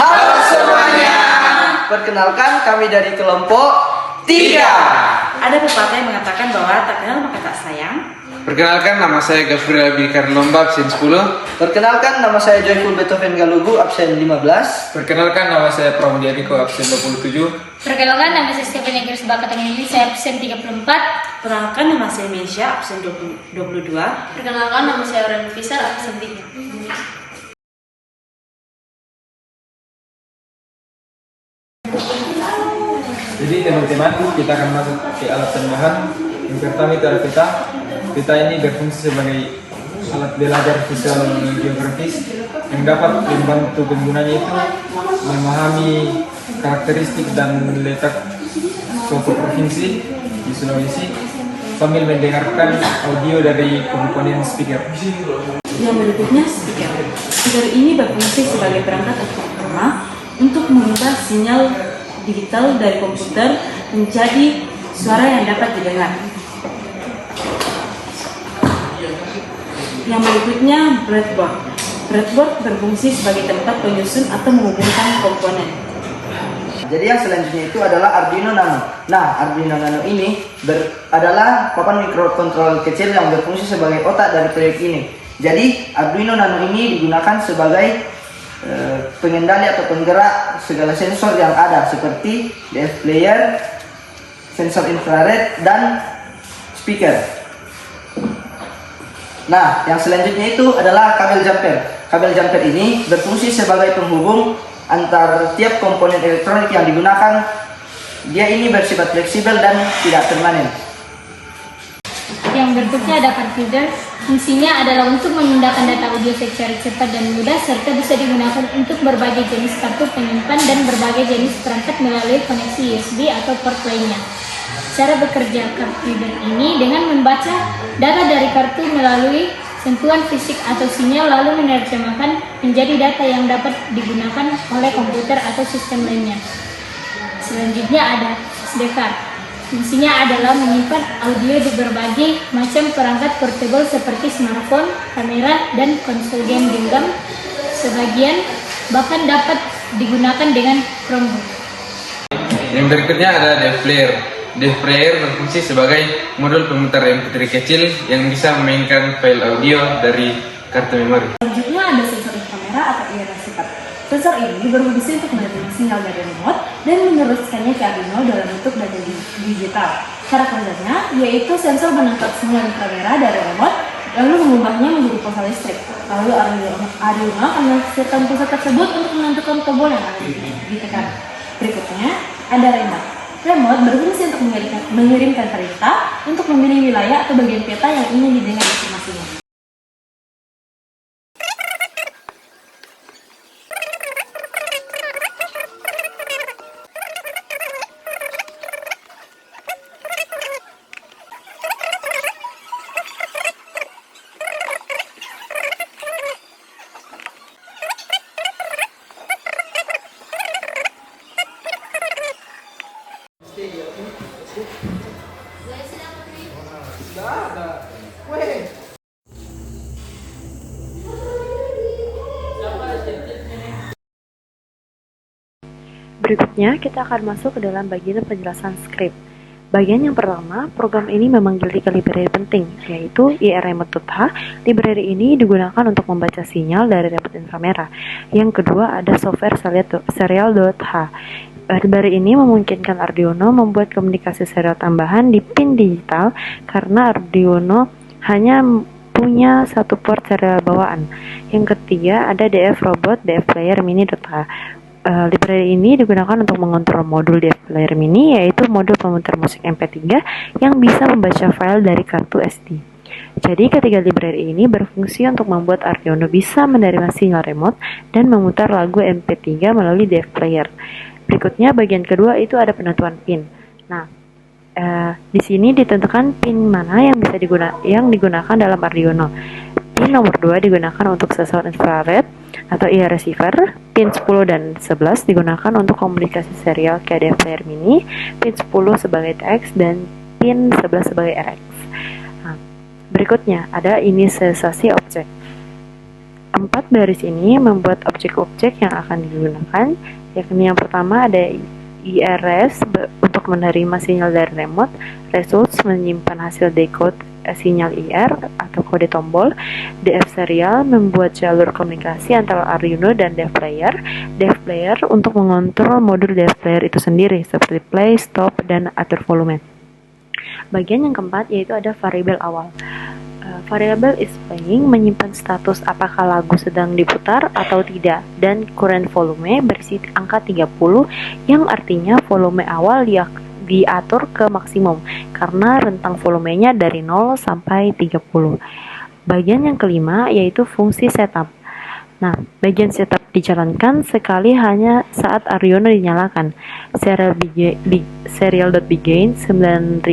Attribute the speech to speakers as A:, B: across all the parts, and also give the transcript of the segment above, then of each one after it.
A: Halo semuanya. Perkenalkan, kami dari kelompok 3.
B: Ada pepatah yang mengatakan bahwa tak kenal maka tak sayang.
C: Perkenalkan, nama saya Gabriel Abikar Lomba, absen 10.
A: Perkenalkan, nama saya Joyful Beethoven Galugu, absen 15.
D: Perkenalkan, nama saya Pramudia Diko, absen 27.
E: Perkenalkan, nama saya Stephen Egers Bakatang ini, saya absen 34.
B: Perkenalkan, nama saya Mesya, absen 22.
E: Perkenalkan, nama saya Oren Fisar, absen 3.
D: Jadi teman-teman, kita akan masuk ke alat tambahan. Yang pertama itu ada peta. Peta ini berfungsi sebagai alat belajar visual geografis yang dapat membantu penggunanya itu memahami karakteristik dan letak suatu provinsi di Sulawesi sambil mendengarkan audio dari komponen speaker.
B: Yang berikutnya speaker. Speaker ini berfungsi sebagai perangkat utama untuk mengubah sinyal digital dari komputer menjadi suara yang dapat didengar. Yang berikutnya breadboard. Breadboard berfungsi sebagai tempat penyusun atau menghubungkan komponen.
A: Jadi yang selanjutnya itu adalah Arduino Nano. Nah, Arduino Nano ini adalah papan mikrokontrol kecil yang berfungsi sebagai otak dari proyek ini. Jadi Arduino Nano ini digunakan sebagai pengendali atau penggerak segala sensor yang ada seperti DF player, sensor infrared, dan speaker. Nah, yang selanjutnya itu adalah kabel jumper. Kabel jumper ini berfungsi sebagai penghubung antar tiap komponen elektronik yang digunakan. Dia ini bersifat fleksibel dan tidak permanen.
E: Yang berikutnya ada card reader. Fungsinya adalah untuk memindahkan data audio secara cepat dan mudah, serta bisa digunakan untuk berbagai jenis kartu penyimpan dan berbagai jenis perangkat melalui koneksi USB atau port lainnya. Cara bekerja card reader ini dengan membaca data dari kartu melalui sentuhan fisik atau sinyal, lalu menerjemahkan menjadi data yang dapat digunakan oleh komputer atau sistem lainnya. Selanjutnya ada SD card. Fungsinya adalah menyimpan audio di berbagai macam perangkat portable seperti smartphone, kamera, dan konsol game genggam. Sebagian bahkan dapat digunakan dengan Chromebook.
C: Yang berikutnya ada DF player. DF player berfungsi sebagai modul pemutar MP3 kecil yang bisa memainkan file audio dari kartu memori.
B: Selanjutnya ada sensor kamera atau receiver. Sensor ini berfungsi untuk menerima sinyal dari remote dan meneruskannya ke Arduino dalam bentuk data digital. Cara kerjanya yaitu sensor menangkap sinyal kamera dari remote lalu mengubahnya menjadi pulsa listrik. Lalu Arduino akan menghasilkan pulsa tersebut untuk menentukan tombol yang akan ditekan. Berikutnya ada remote. Remote berfungsi untuk mengirimkan perintah untuk memilih wilayah atau bagian peta yang ingin didengar informasinya.
F: Berikutnya, kita akan masuk ke dalam bagian penjelasan script. Bagian yang pertama, program ini memanggil 3 library penting, yaitu irremote.h. Library ini digunakan untuk membaca sinyal dari remote inframerah. Yang kedua, ada software serial.h. Library ini memungkinkan Arduino membuat komunikasi serial tambahan di pin digital karena Arduino hanya punya satu port serial bawaan. Yang ketiga, ada DF robot, DF player mini.h. Library ini digunakan untuk mengontrol modul DF player mini, yaitu modul pemutar musik MP3 yang bisa membaca file dari kartu SD. Jadi ketiga library ini berfungsi untuk membuat Arduino bisa menerima sinyal remote dan memutar lagu MP3 melalui DF player. Berikutnya bagian kedua itu ada penentuan pin. Nah, di sini ditentukan pin mana yang digunakan dalam Arduino. Pin nomor 2 digunakan untuk sensor infrared atau receiver. Pin 10 dan 11 digunakan untuk komunikasi serial ke DF player mini. Pin 10 sebagai TX dan pin 11 sebagai RX. Nah, berikutnya ada inisialisasi objek. Keempat baris ini membuat objek-objek yang akan digunakan, yakni yang pertama ada IRS untuk menerima sinyal dari remote, results menyimpan hasil decode sinyal IR atau kode tombol, DF serial membuat jalur komunikasi antara Arduino dan dev player untuk mengontrol modul dev player itu sendiri seperti play, stop, dan atur volume. Bagian yang keempat yaitu ada variabel awal. Variable is playing menyimpan status apakah lagu sedang diputar atau tidak, dan current volume berisi angka 30 yang artinya volume awal diatur ke maksimum karena rentang volumenya dari 0 sampai 30. Bagian yang kelima yaitu fungsi setup. Nah, bagian setup dijalankan sekali hanya saat Arduino dinyalakan. Serial.begin 9600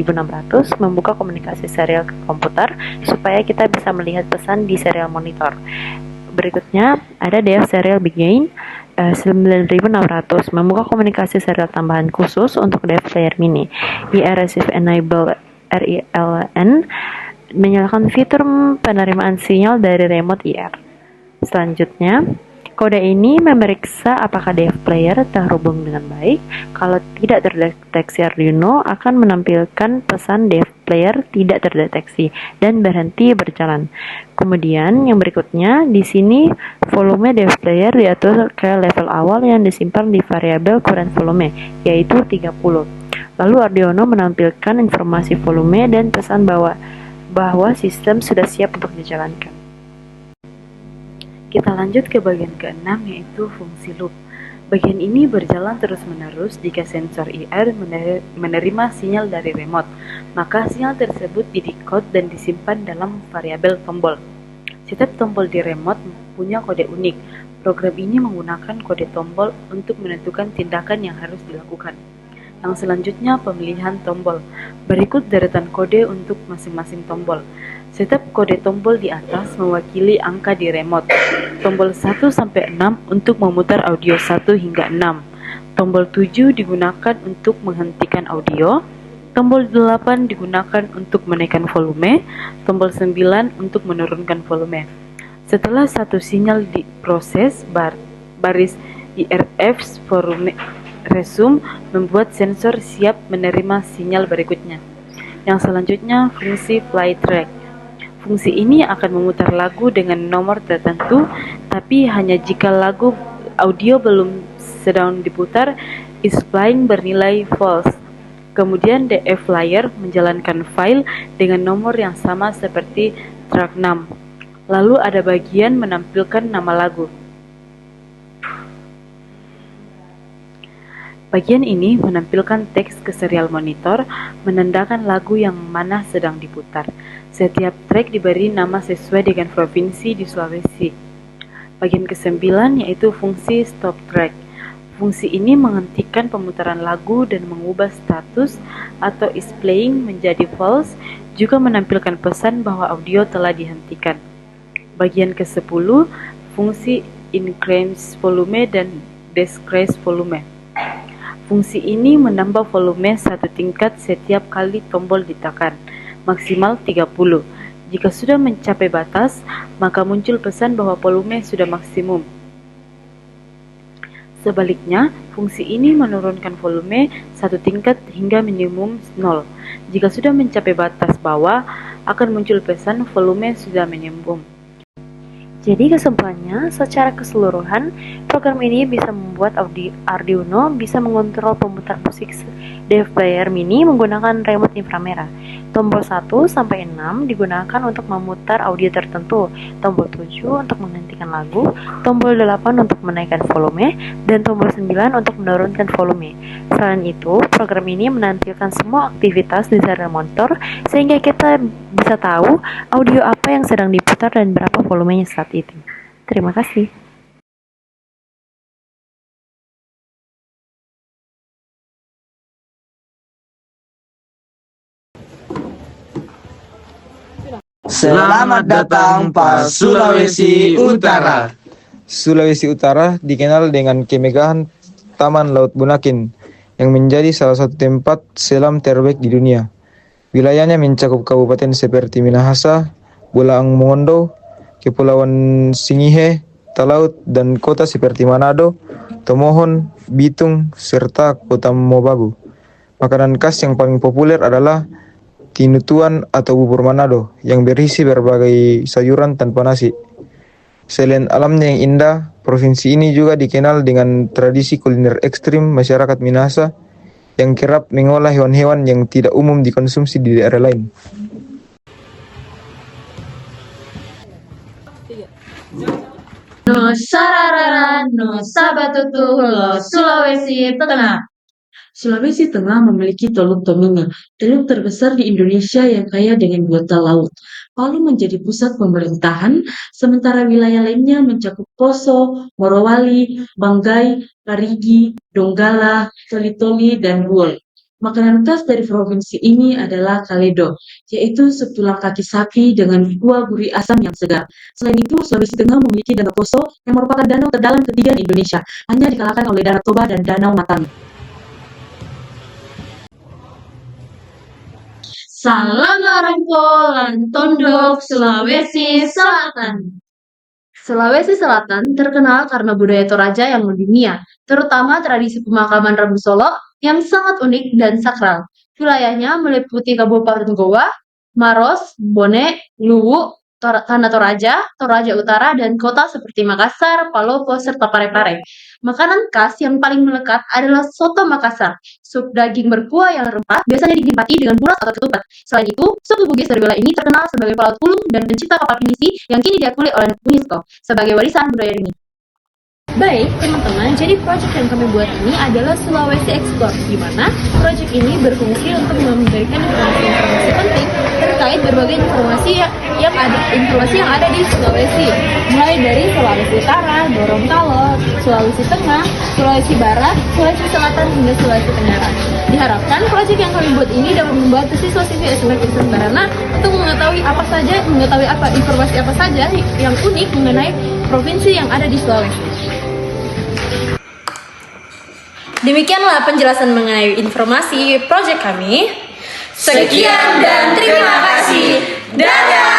F: membuka komunikasi serial ke komputer supaya kita bisa melihat pesan di serial monitor. Berikutnya ada dev serial begin 9600 membuka komunikasi serial tambahan khusus untuk dev player mini. Receive enable RELN menyalakan fitur penerimaan sinyal dari remote IR. Selanjutnya, kode ini memeriksa apakah dev player terhubung dengan baik. Kalau tidak terdeteksi, Arduino akan menampilkan pesan dev player tidak terdeteksi dan berhenti berjalan. Kemudian yang berikutnya, di sini volume dev player diatur ke level awal yang disimpan di variabel current volume, yaitu 30. Lalu Arduino menampilkan informasi volume dan pesan bahwa sistem sudah siap untuk dijalankan. Kita lanjut ke bagian ke-6 yaitu fungsi loop. Bagian ini berjalan terus-menerus jika sensor IR menerima sinyal dari remote, maka sinyal tersebut didekode dan disimpan dalam variabel tombol. Setiap tombol di remote punya kode unik. Program ini menggunakan kode tombol untuk menentukan tindakan yang harus dilakukan. Yang selanjutnya pemilihan tombol. Berikut deretan kode untuk masing-masing tombol. Setiap kode tombol di atas mewakili angka di remote. Tombol 1 sampai 6 untuk memutar audio 1 hingga 6. Tombol 7 digunakan untuk menghentikan audio. Tombol 8 digunakan untuk menaikkan volume. Tombol 9 untuk menurunkan volume. Setelah satu sinyal diproses, baris IRF volume resume membuat sensor siap menerima sinyal berikutnya. Yang selanjutnya fungsi play track. Fungsi ini akan memutar lagu dengan nomor tertentu, tapi hanya jika lagu audio belum sedang diputar, is playing bernilai false. Kemudian DF player menjalankan file dengan nomor yang sama seperti track 6. Lalu ada bagian menampilkan nama lagu. Bagian ini menampilkan teks ke serial monitor, menandakan lagu yang mana sedang diputar. Setiap track diberi nama sesuai dengan provinsi di Sulawesi. Bagian ke-9 yaitu fungsi stop track. Fungsi ini menghentikan pemutaran lagu dan mengubah status atau is playing menjadi false, juga menampilkan pesan bahwa audio telah dihentikan. Bagian ke-10 fungsi increase volume dan decrease volume. Fungsi ini menambah volume satu tingkat setiap kali tombol ditekan, maksimal 30. Jika sudah mencapai batas, maka muncul pesan bahwa volume sudah maksimum. Sebaliknya, fungsi ini menurunkan volume satu tingkat hingga minimum 0. Jika sudah mencapai batas bawah, akan muncul pesan volume sudah minimum. Jadi kesimpulannya, secara keseluruhan, program ini bisa membuat Arduino bisa mengontrol pemutar musik dev player mini menggunakan remote inframerah. Tombol 1 sampai 6 digunakan untuk memutar audio tertentu, tombol 7 untuk menghentikan lagu, tombol 8 untuk menaikkan volume, dan tombol 9 untuk menurunkan volume. Selain itu, program ini menampilkan semua aktivitas di serial monitor sehingga kita bisa tahu audio apa yang sedang diputar dan berapa volumenya saat itu. Terima kasih.
A: Selamat datang Pak Sulawesi Utara.
D: Sulawesi Utara dikenal dengan kemegahan Taman Laut Bunaken yang menjadi salah satu tempat selam terbaik di dunia. Wilayahnya mencakup kabupaten seperti Minahasa, Bulaang Mongondo, Kepulauan Singihe, Talaut, dan kota seperti Manado, Tomohon, Bitung, serta kota Mobagu. Makanan khas yang paling populer adalah tinutuan atau bubur Manado yang berisi berbagai sayuran tanpa nasi. Selain alamnya yang indah, provinsi ini juga dikenal dengan tradisi kuliner ekstrim masyarakat Minahasa yang kerap mengolah hewan-hewan yang tidak umum dikonsumsi di daerah lain.
G: Nusa Rarara, Nusa Batutuhulo, Sulawesi Tengah. Sulawesi Tengah memiliki Teluk Tomini, teluk terbesar di Indonesia yang kaya dengan biota laut. Palu menjadi pusat pemerintahan, sementara wilayah lainnya mencakup Poso, Morowali, Banggai, Parigi, Donggala, Toli-Toli, dan Buol. Makanan khas dari provinsi ini adalah kaledo, yaitu sup tulang kaki sapi dengan kuah gurih asam yang segar. Selain itu, Sulawesi Tengah memiliki Danau Poso yang merupakan danau terdalam ketiga di Indonesia, hanya dikalahkan oleh Danau Toba dan Danau Matang. Salam Larangko, Tondok, Sulawesi Selatan. Sulawesi Selatan terkenal karena budaya Toraja yang mendunia, terutama tradisi pemakaman Rabu Solo yang sangat unik dan sakral. Wilayahnya meliputi Kabupaten Goa, Maros, Bone, Luwu, Tanah Toraja, Toraja Utara, dan kota seperti Makassar, Palopo, serta Parepare. Makanan khas yang paling melekat adalah soto Makassar, sup daging berkuah yang rempah, biasanya dinikmati dengan buras atau ketupat. Selain itu, suku Bugis dari wilayah ini terkenal sebagai pelaut ulung dan pencipta kapal pinisi yang kini diakui oleh UNESCO sebagai warisan budaya dunia.
B: Baik, teman-teman, jadi proyek yang kami buat ini adalah Sulawesi Explore, di mana proyek ini berfungsi untuk memberikan informasi-informasi penting terkait berbagai informasi yang ada di Sulawesi, mulai dari Sulawesi Utara, Gorontalo, Sulawesi Tengah, Sulawesi Barat, Sulawesi Selatan, hingga Sulawesi Tenggara. Diharapkan proyek yang kami buat ini dapat membantu siswa-siswi SMK Kristen Barana untuk mengetahui informasi apa saja yang unik mengenai provinsi yang ada di Sulawesi. Demikianlah penjelasan mengenai informasi proyek kami. Sekian dan terima kasih. Dadah!